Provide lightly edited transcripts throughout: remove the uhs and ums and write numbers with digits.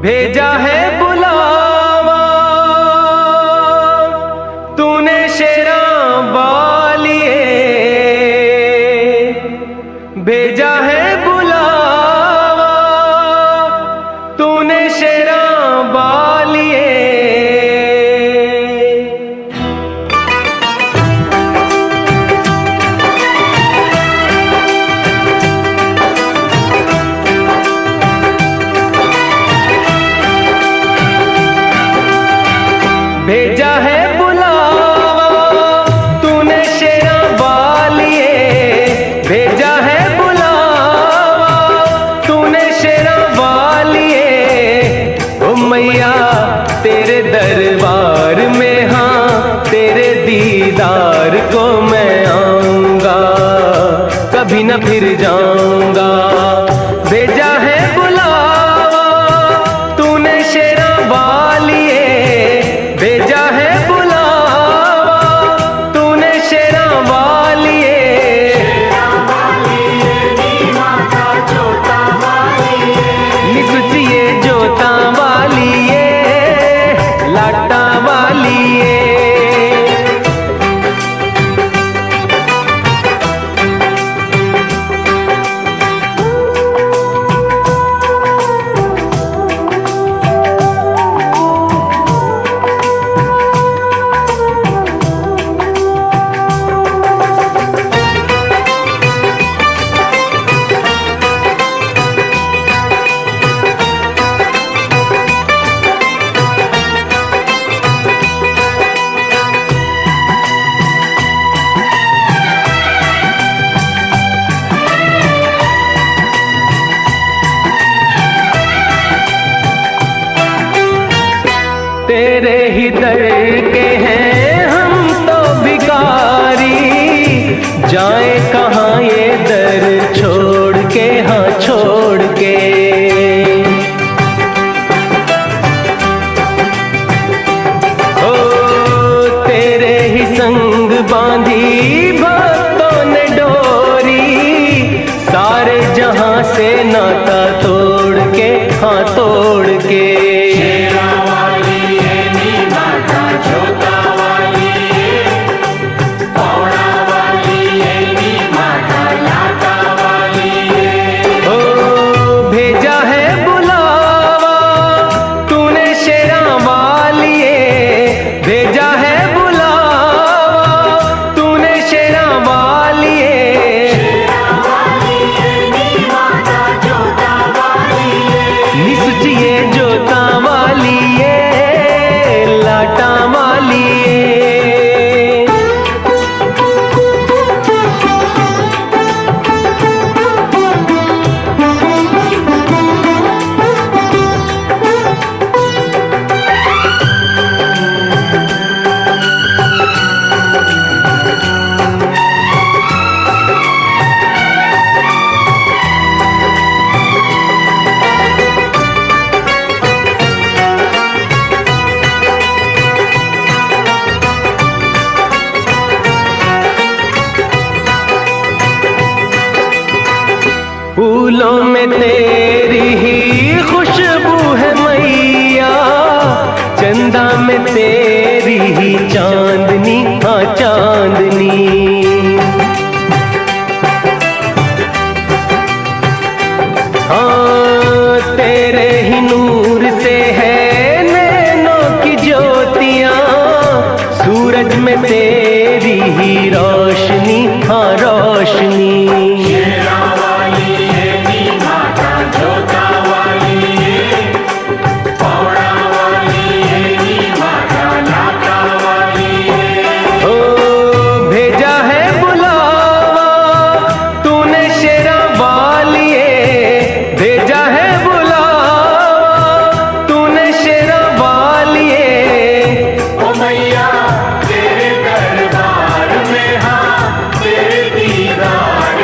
भेजा है बुलावा तूने शेरा वालिए, भेजा है बुलावा तूने शेरा वालिए। भेजा है बुलावा तूने शेरा वालिए, भेजा है बुलावा तूने शेरा वालिए। ओ मैया तेरे दरबार में, हाँ तेरे दीदार को मैं आऊंगा, कभी न फिर जाऊंगा। भेजा है बुलावा तूने शेरा वालिए, भेजा है बुलावा तूने शेरा वालिए। निकुचिए जोता वालिए, लाटा वालिए। तेरे ही दर के हैं हम तो भिखारी, जाए कहाँ ये दर छोड़ के, हाँ छोड़ के। ओ तेरे ही संग बांधी भक्तों ने डोरी, सारे जहां से नाता तोड़ के, हाँ तोड़ के। भेजा है बुलावा तूने शेरा वालिए, निसुचिए जोता वालिए, लाटा वालिए। फूलों में तेरी ही खुशबू है मैया, चंदा में तेरी ही चांदनी, हाँ चांदनी। हाँ तेरे ही नूर से है नैनों की ज्योतियां, सूरज में तेरी ही रोशनी, हाँ रोशनी। भेजा है बुलावा तूने शेरा वालिए, ओ मैया तेरे दरबार में, हाँ तेरे दीदार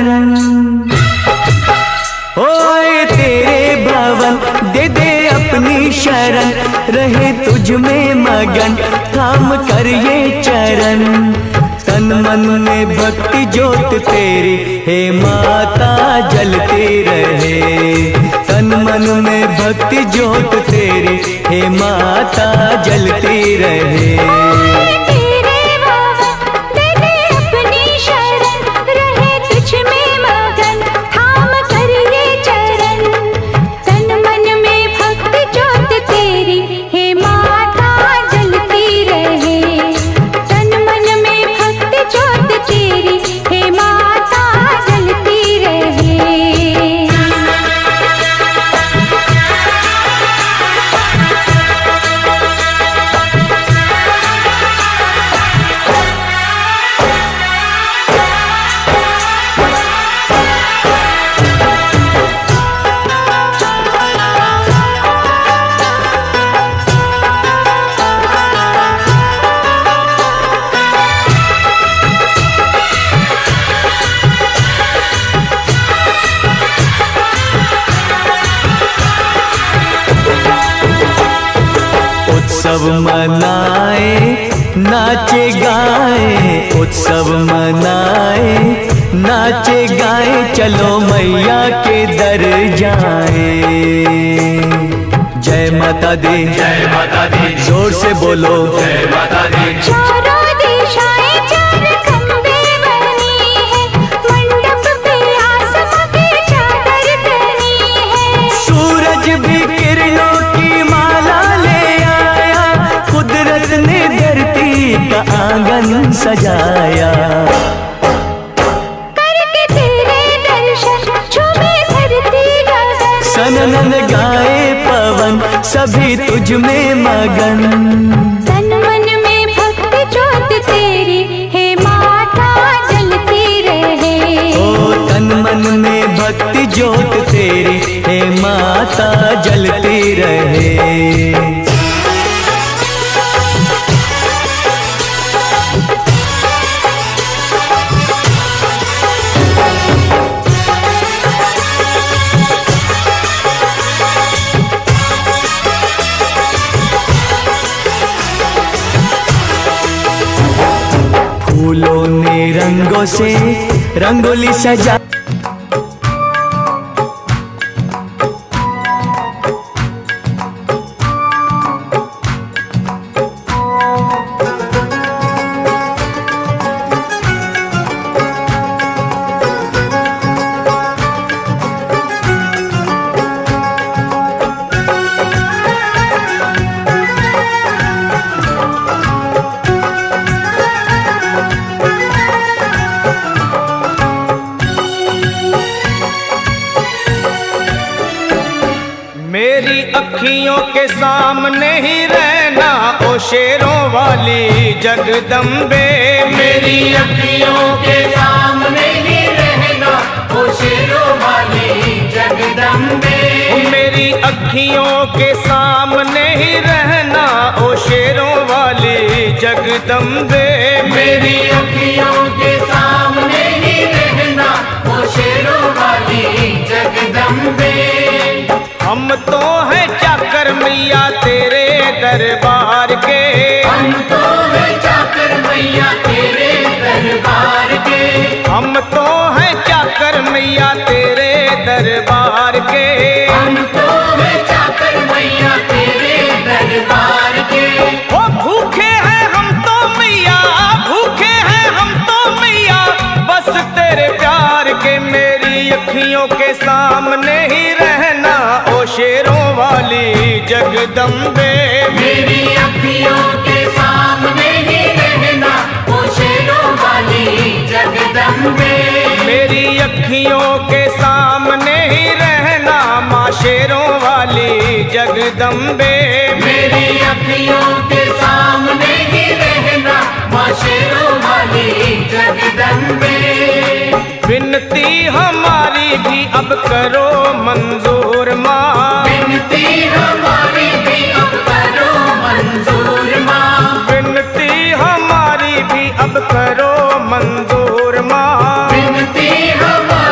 चरण। ओए तेरे भवन दे दे अपनी शरण, रहे तुझ में मगन थाम कर ये चरण। तन मन में भक्ति ज्योत तेरी हे माता जलती रहे, तन मन में भक्ति ज्योत तेरी हे माता जलती रहे। उत्सव मनाए नाचे गाए, उत्सव मनाए नाचे गाए, चलो मैया के दर जाए। जय माता दी, जय माता दी, जोर से बोलो जय माता दी। चारों दिशाएं चार खंबे बनी है, मंडप पे आसमां की चादर तनी है। सूरज भी किरणों की माला ले आया, कुदरत ने धरती का आंगन सजाया। करके तेरे दर्शन झूमे धरती गगन, सनन गाए पवन सभी तुझ में मगन। तन मन में भक्ति ज्योत तेरी हे माता जलती रहे। ओ तन मन में भक्ति ज्योत तेरी हे माता जलती रहे। फूलों ने रंगों से रंगोली सजा, मेरी अखियों के सामने ही रहना ओ शेरों वाली जगदम्बे। मेरी अखियों के सामने ही रहना ओ शेरों वाली जगदम्बे। मेरी अखियों के सामने ही रहना ओ शेरों वाली जगदम्बे। मेरी अखियों के सामने ही रहना ओ शेरों वाली जगदम्बे। हम तो हैं चाकर मैया तेरे दरबार के, हम तो हैं चाकर मैया तेरे दरबार के। हम तो हैं चाकर मैया तेरे दरबार के। हम तो हैं चाकर मैया तेरे दरबार के। ओ भूखे हैं हम तो मैया, भूखे हैं हम तो मैया, बस तेरे प्यार के। मेरी अखियों के सामने ही रहना ओ शेरों वाली जगदम्बे। मेरी अखियों के सामने ही रहना ओ शेरों वाली जगदम्बे। मेरी अखियों के सामने ही रहना माँ शेरों वाली जगदम्बे। मेरी अखियों के सामने ही रहना माँ शेरों वाली जगदम्बे। विनती हमारी भी अब करो मंजूर माँ, विनती हमारी भी अब करो मंजूर माँ। विनती हमारी भी अब करो मंजूर माँ। विनती हमारी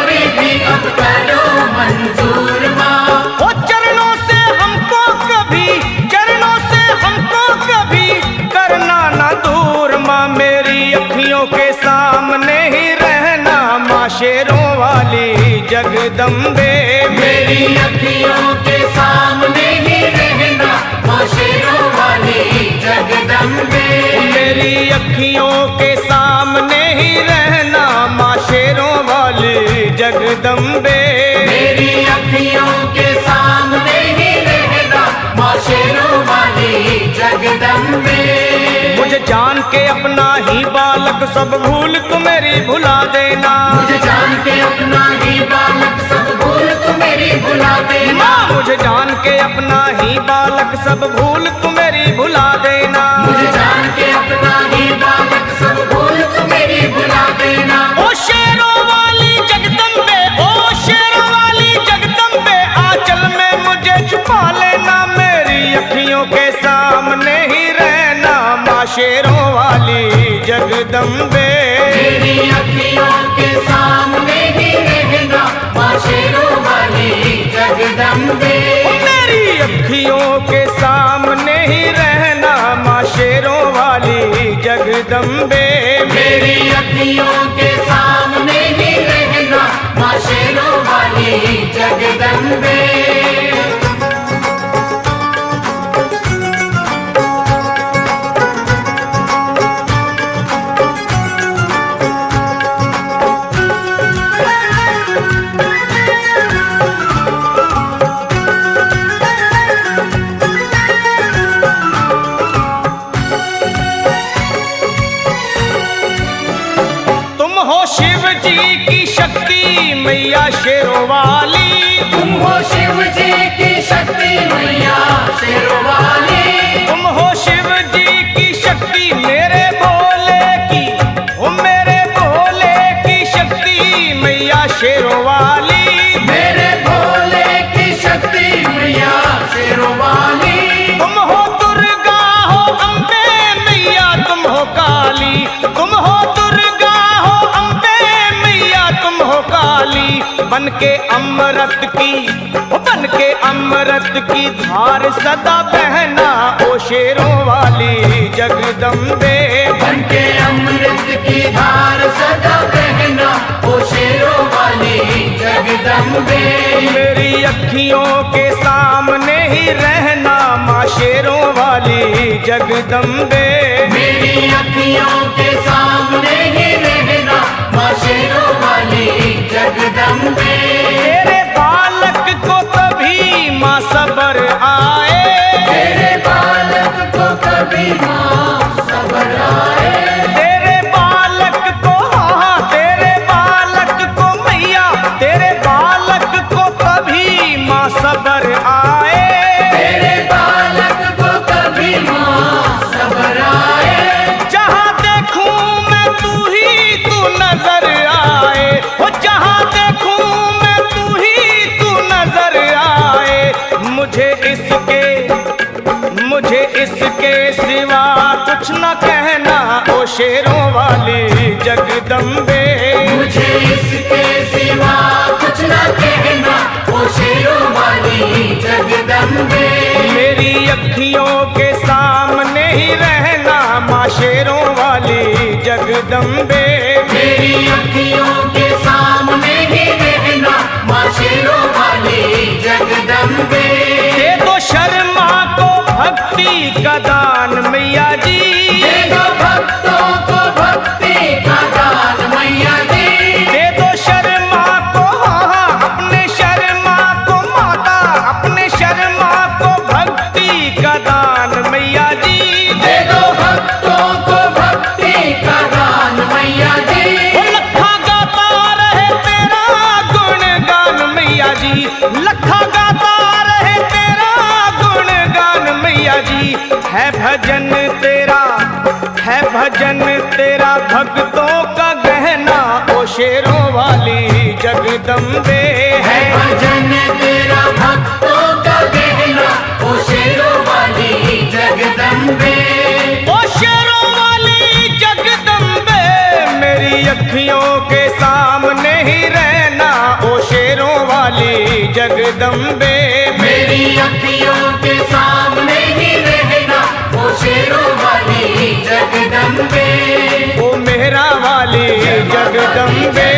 जगदम्बे। मेरी अखियों के सामने ही रहना माँ शेरों वाली जगदम्बे। मेरी अखियों के सामने ही रहना माँ शेरों वाली जगदम्बे। मेरी अखियों के सामने ही रहना माँ शेरों वाली जगदम्बे। मुझे जान के अपना ही बालक सब भूल तू मेरी भुला देना। मुझे जान के अपना ही बालक सब भूल तू मेरी भुला देना। मुझे जान के अपना ही बालक सब भूल तू मेरी भुला देना। मुझे जान के अपना ही बालक सब भूल तू मेरी भुला देना। ओ शेरों वाली जगदम्बे, ओ शेरों वाली जगदम्बे, आंचल में मुझे छुपा लेना। मेरी अखियों के सामने ही रहना माँ शेरों वाली जगदम्बे। मेरी अखियों के सामने ही रहना माँ शेरों वाली जगदम्बे। मेरी अखियों के सामने ही रहना माँ शेरों वाली जगदम्बे। मेरी अखियों के सामने ही रहना माँ शेरों वाली जगदम्बे। शिव जी की शक्ति मैया शेरों वाली। तुम हो शिव जी की शक्ति मैया शेरों वाली। तुम हो शिव जी की शक्ति मेरे भोले की, ओ मेरे भोले की शक्ति मैया शेरों वाली। मेरे भोले की शक्ति मैया शेरों वाली। तुम हो दुर्गा हो अम्बे मैया, तुम हो काली। तुम हो दुर्गा हो अम्बे मैया, तुम हो काली। बन के अमृत की धार सदा बहना ओ शेरों वाली जगदम्बे। बन के अमृत की धार सदा बहना ओ शेरों वाली जगदम्बे। मेरी अखियों के सामने ही रहना माँ शेरों वाली जगदम्बे। मेरी अखियों के सामने ही रहना माँ शेरों वाली जगदम्बे। तेरे बालक को कभी माँ सबर आए। तेरे बालक को कभी माँ सबर आए। तेरे बालक को, हाँ तेरे बालक को मैया, तेरे बालक को कभी माँ सबर आए। तेरे बालक को कभी माँ सबर आए। जहाँ देखूं मैं तू ही तू नजर आए। ओ जहाँ देखूं मैं तू ही तू नजर आए। मुझे इसके सिवा कुछ न कहना ओ शेरों वाली जगदम्बे। मुझे इसके सिवा कुछ न कहना ओ शेरों वाली जगदम्बे। मेरी अखियों के सामने ही रहना माँ शेरों वाली जगदम्बे। मेरी अखियों के सामने ही रहना माँ शेरों वाली जगदम्बे। दे दो शर्मा को भक्ति का दान मैया जी। दे दो भक्तों को भक्ति का दान मैया जी। दे दो शर्मा को, हाँ अपने शर्मा को माता, अपने शर्मा को भक्ति का दान मैया जी। दे दो भक्तों को भक्ति का दान मैया जी। ओ लखा गाता रहे तेरा गुणगान मैया जी। लखा गाता रहे तेरा गुणगान मैया जी। है भजन तेरा भक्तों का गहना ओ शेरों वाली जगदम्बे। है भजन तेरा भक्तों का गहना ओ शेरों वाली जगदम्बे। ओ शेरों वाली जगदम्बे। मेरी अखियों के सामने ही रहना ओ शेरों वाली जगदम्बे। मेरी अखियों के सामने ही रहना ओ शेरों वाली जगदम्बे। ओ मेहरा वाली जगदम्बे,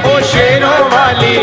ओ शेरों वाली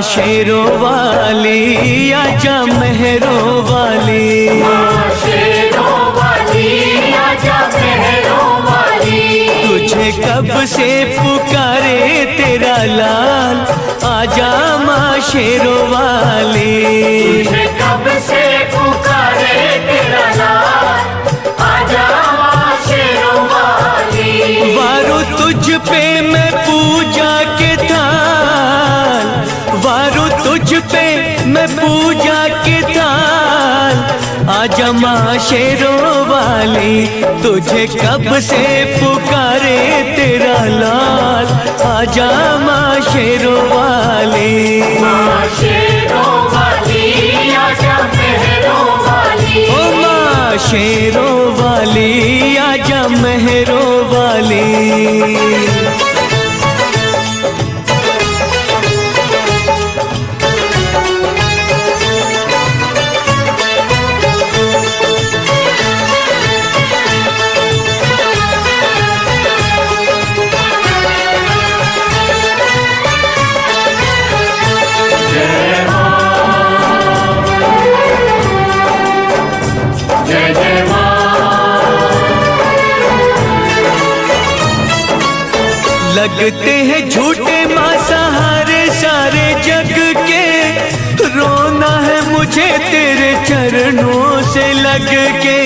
शेरों वाली आजा मेहरों वाली, शेरों वाली आजा मेहरों वाली। तुझे कब से पुकारे तेरा लाल, आजा माँ शेरों वाली। तुझे कब से पुकारे तेरा लाल, आजा माँ शेरों वाली। वारो तुझ पे मैं पूजा के थाल, वारो तुझ पे मैं पूजा के थाल, आजा माँ शेरों वाली। तुझे कब से पुकारे तेरा लाल, आजा माँ शेरों वाली। माँ शेरों वाली आजा मेहरों वाली। ओ माँ शेरों वाली आजा मेहरों वाली। जय जय लगते हैं झूठे माँ सहारे सारे जग के, रोना है मुझे तेरे चरणों से लग के।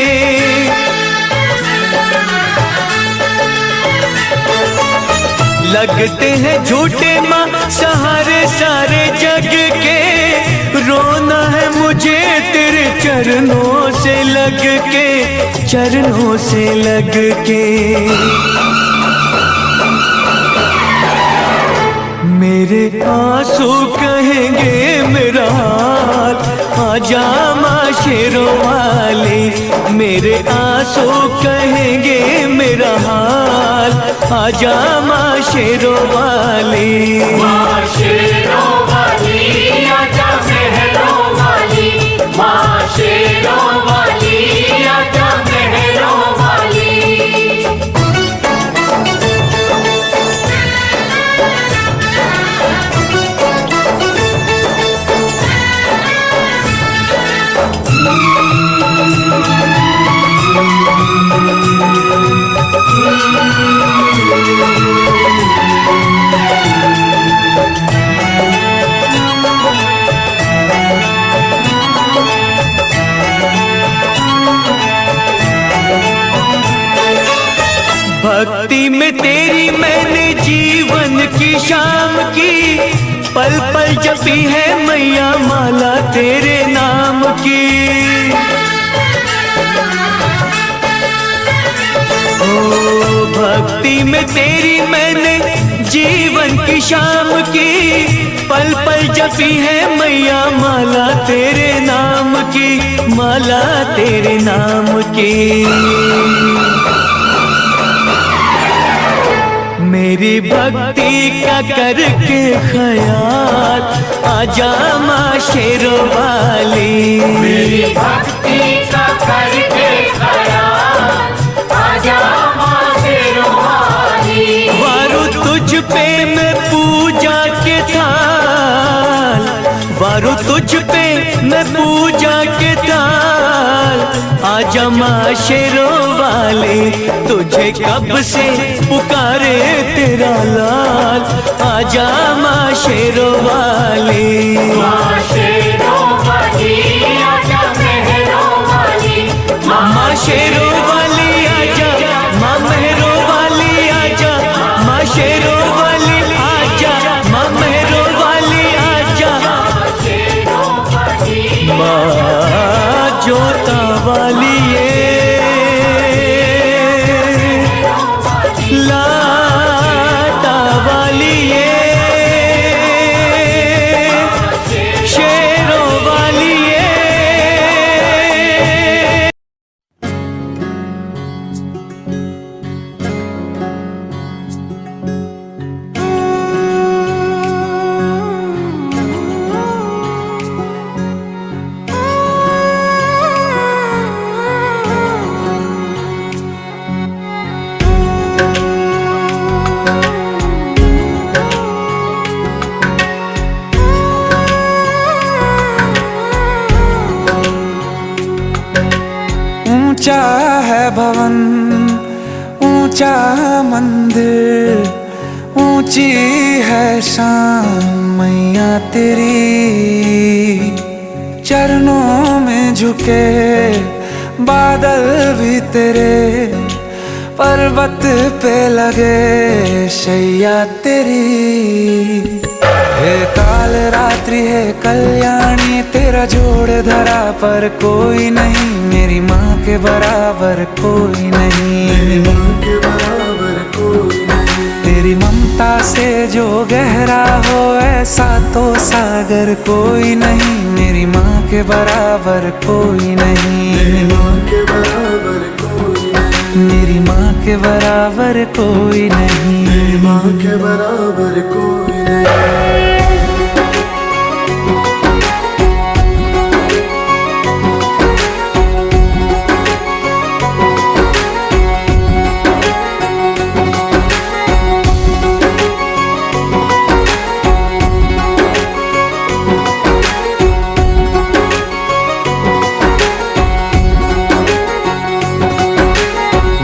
लगते हैं झूठे माँ सहारे सारे जग के, रोना है मुझे तेरे चरणों से लग के, चरणों से लग के। मेरे आंसू कहेंगे मेरा हाल, आजा माँ शेरों वाली। मेरे आंसू कहेंगे मेरा हाल, आजा माँ शेरों वाली। माँ शेरों वाली आजा मेहरों वाली। माँ शेरों वाली आजा मेहरों वाली। भक्ति में तेरी मैंने जीवन की शाम की, पल पल जपी है मैया माला तेरे नाम की। ओ भक्ति में तेरी मैंने जीवन की शाम की, पल पल जपी है मैया माला तेरे नाम की, माला तेरे नाम की। मेरी भक्ति का करके ख्याल, आजा माँ शेरों वाली। मेरी भक्ति का करके ख्याल, आजा माँ शेरों वाली। वारो तुझ पे मैं पूजा के थाल, वारो तुझ पे मैं पूजा के थाल, आजा माँ शेरों वाली। तुझे कब से पुकारे तेरा लाल, आजा माँ शेरों वाली। माँ शेरों वाली आजा मेहरों वाली। माँ शेरों वाली आजा, माँ मेहरों वाली आजा, माँ शेरों वाली आजा, माँ मेहरों वाली आजा। माँ जोता वाली ये लाटा वाली ये शेरों वाली ये। ऊंचा है भवन, ऊंचा मंदिर, ऊंची है शान मैया तेरी। चरणों में झुके बादल भी तेरे, पर्वत पे लगे शैया तेरी। हे काल रात्रि है कल्याणी, तेरा जोड़ धरा पर कोई नहीं, मेरी माँ के बराबर कोई नहीं। तेरी ममता से जो गहरा हो ऐसा तो सागर कोई नहीं, मेरी माँ के बराबर कोई नहीं। मेरी माँ के बराबर कोई नहीं। मेरी माँ के बराबर कोई नहीं।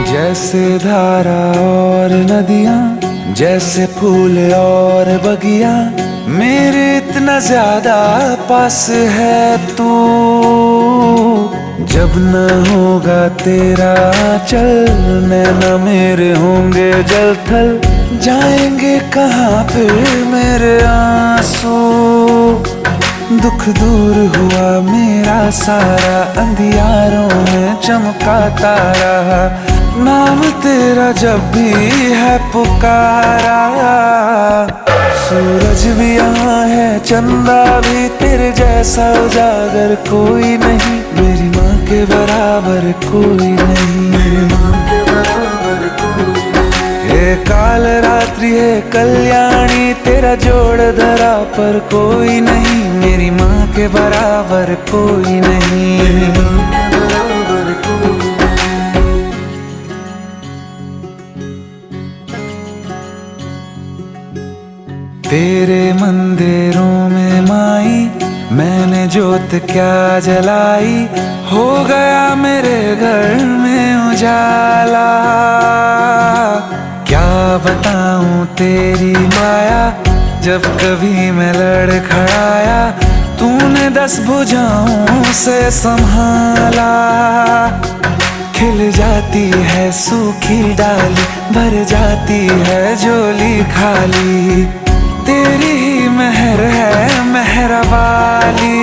जैसे धारा और नदियाँ, जैसे फूल और बगिया, मेरे इतना ज्यादा पास है तू। जब न होगा तेरा चल, नैना मेरे होंगे जल थल, जाएंगे कहाँ फिर मेरे आंसू। दुख दूर हुआ मेरा सारा, अंधियारों में चमका तारा, नाम तेरा जब भी है पुकारा। सूरज भी यहाँ है, चंदा भी, तेरे जैसा उजागर कोई नहीं, मेरी माँ के बराबर कोई नहीं। मेरी माँ के बराबर कोई नहीं। हे काल रात्रि है कल्याणी, तेरा जोड़ धरा पर कोई नहीं, मेरी माँ के बराबर कोई नहीं। मेरी माँ के बराबर कोई नहीं। तेरे मंदिरों में माई मैंने जोत क्या जलाई, हो गया मेरे घर में उजाला। क्या बताऊं तेरी माया, जब कभी मैं लड़खड़ाया, तूने 10 भुजाओं से संभाला। खिल जाती है सूखी डाली, भर जाती है झोली खाली, तेरी ही मेहर है मेहर वाली।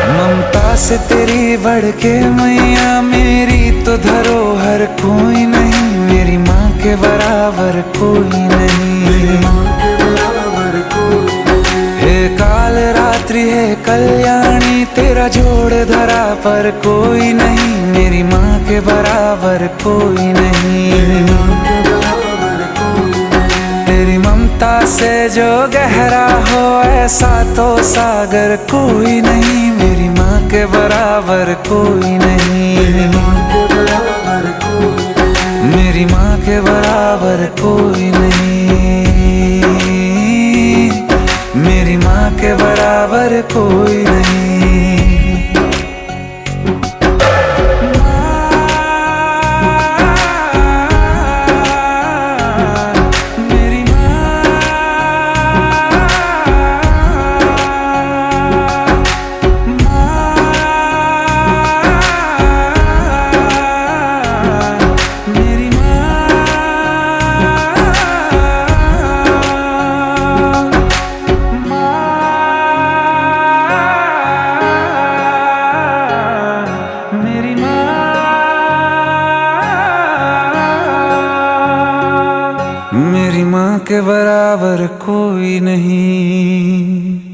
ममता से तेरी बढ़ के मैया, मेरी तो धरोहर कोई नहीं, मेरी माँ के बराबर कोई नहीं। मेरी माँ के बराबर कोई नहीं। हे काल रात्रि है कल्याणी, तेरा जोड़ धरा पर कोई नहीं, मेरी माँ के बराबर कोई नहीं। मेरी माँ के बराबर कोई नहीं। तेरी ममता से जो गहरा हो ऐसा तो सागर कोई नहीं, मेरी माँ के बराबर कोई नहीं। मेरी माँ के बराबर कोई नहीं। मेरी माँ के बराबर कोई नहीं। मेरी माँ के बराबर कोई नहीं। मेरी माँ के बराबर कोई नहीं।